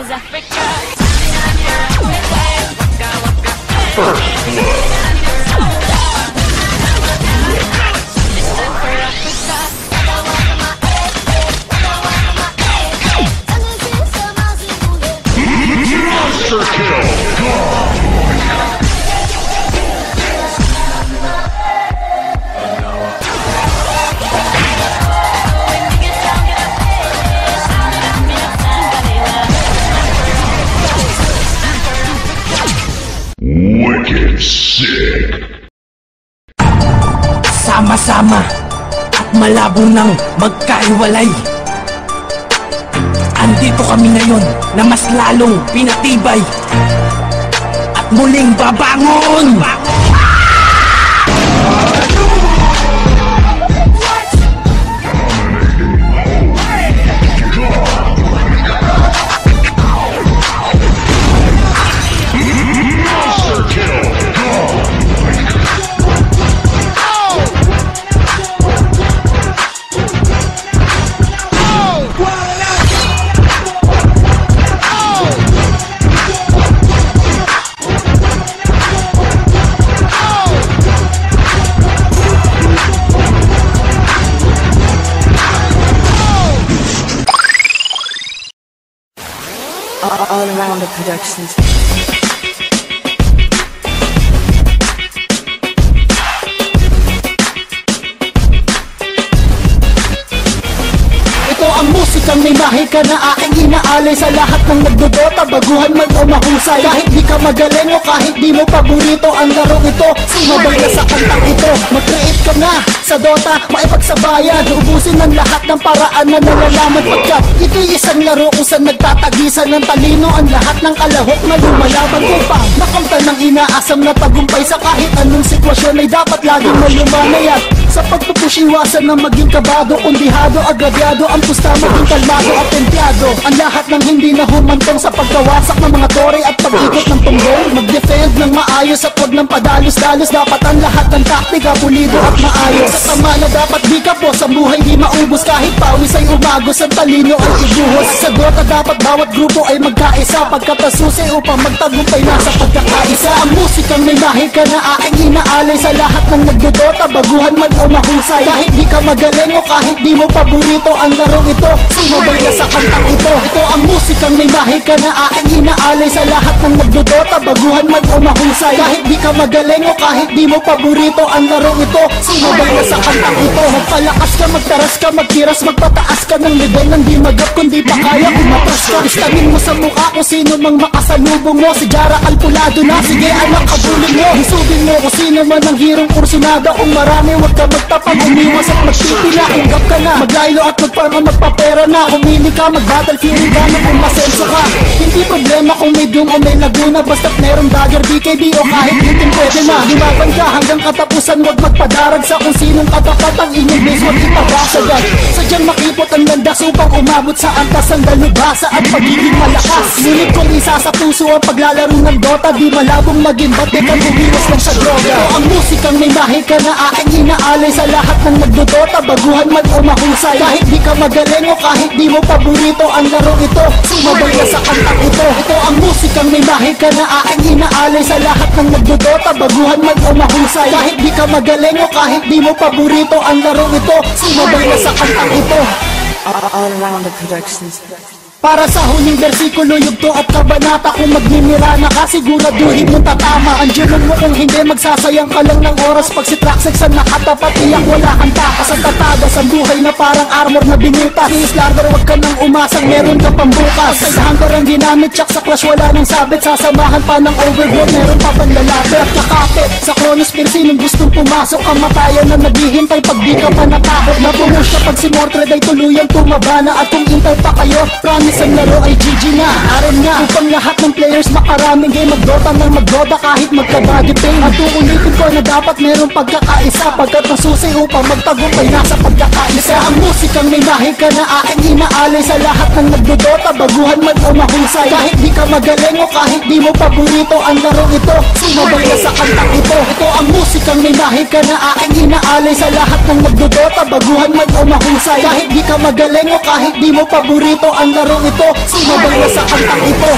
is Africa. First blood. Listen for Africa. Monster kill. Wicked sick. Sama-sama at malabo nang magkaiwalay. Andito kami ngayon na mas lalong pinatibay at muling babangon! All around the productions. Ito ang musikang may mahika na aking inaalay sa lahat ng nagdodota, baguhan man o mahusay. Kahit di ka magaling o kahit di mo paborito ang larong ito, sumabay na sa kantang ito. Mag-create ka na sa Dota, maipagsabayan, ubusin ng lahat ng paraan na nalalaman. Pagkat ito'y isang laro kung saan nagtatagisan ng talino ang lahat ng kalahok na lumalaban upang makamtan ng inaasam na tagumpay sa kahit anong sitwasyon ay dapat laging malumanay. At sa pagpupusiwasan na maging kabado, kundihado, agrabyado, ang pusta maging kalmado at templado. Ang lahat ng hindi na humantong sa pagkawasak ng mga tore at pag-ikot ng tunggong, mag-defend ng maayos at wag ng padalos-dalos. Dapat ang lahat ng taktika pulido at maayos. Sa tama na dapat di ka po sa buhay di maubos, kahit pawis ay umagos, ang talino ay ibuhos. Sa Dota dapat bawat grupo ay magkaisa, pagkatasusi upang magtagumpay na sa pagkakaisa. Ang musikang may mahika na aking inaalay sa lahat ng nagdodota, baguhan man o mahusay. Kahit di ka magaling o kahit di mo paborito ang larong ito, sumabay na sa kantang ito. Ito ang musikang may mahika na aking inaalay sa lahat ng nagdodota, baguhan man o mahusay. Kahit di ka magaling o kahit di mo paborito ang larong ito, sumabay na sa kantang ito. Magpalakas ka, magtaras ka, magtiras, magpataas ka ng level ng di magap kundi pa kaya kumatras ka. Istamin mo sa mukha kung sino mang makasalubong mo. Si Jara kalkulado na, sige anak kabulin mo. Isubin mo kung sino man ang hirong kursunada. Kung marami wag ka magtapag, umiwas at magpipila. Hinggap ka na, maglaylo at magparma, magpapera na. Humili ka, mag-battlefield ka na kung masenso ka. Hindi problema kung may Doom o may Laguna, basta't merong Dagger, BKB o kahit itim pwede na. Lumaban ka hanggang katapusan, wag magpadarag sa kung sinong katapat ang inyong base, wag ipabasagad. Sadyang makipot ang landas upang umabot sa antas ng dalubhasa at pagiging malakas. Ngunit kung isa sa puso ang paglalaro ng Dota, di malabong maging bate kang umiwas lang sa droga. Ito ang musikang may mahika na aking inaalay sa lahat ng nagdodota, baguhan man o mahusay. Kahit di ka magaling o kahit di mo paborito ang laro ito, sumabay na sa kantang ito. Ito ang musikang may mahika na aking inaalay sa lahat ng nagdodota, baguhan man o mahusay. Kahit di ka magaling o kahit di mo paborito ang laro ito, sumabay na sa kantang ito. All around the productions. Para sa huling bersikulo, yugto at kabanata, kung magmimira na ka, siguraduhin mo tatama. Andiyan mo kung hindi, magsasayang ka lang ng oras. Pag si Traxex ang nakatapat, iyak wala kang takas. Ang tatagas ang buhay na parang armor na binutas. Please Larder, wag ka nang umasang meron ka pambukas. Sa hunter ang ginamit, tsak sa crush wala nang sabit. Sasamahan pa ng overgrowth, meron pa panlalapit at kakapit. Sa Chronosphere, sinong gustong pumasok, ang matayan na naghihintay pag di ka pa natakot. Napumus ka pag si Mordred ay tuluyang tumaba na. At kung intay pa kayo, isang laro ay GG na, aron nga upang lahat ng players makaraming game, magdota ng magdoda kahit magka-body pain. At uulitin ko na dapat merong pagkakaisa, pagkat nasusi upang magtagumpay na sa pagkakaisa. Ang musikang may mahika na aking inaalay sa lahat ng nagdodota, baguhan man o mahusay. Kahit di ka magaling o kahit di mo paborito ang laro ito, sumabay na sa kantang ito. Ito ang musikang may mahika na aking inaalay sa lahat ng nagdodota, baguhan man o mahusay. Kahit di ka magaling o kahit di mo paborito ang laro ito, sumabay na sa kantang ito.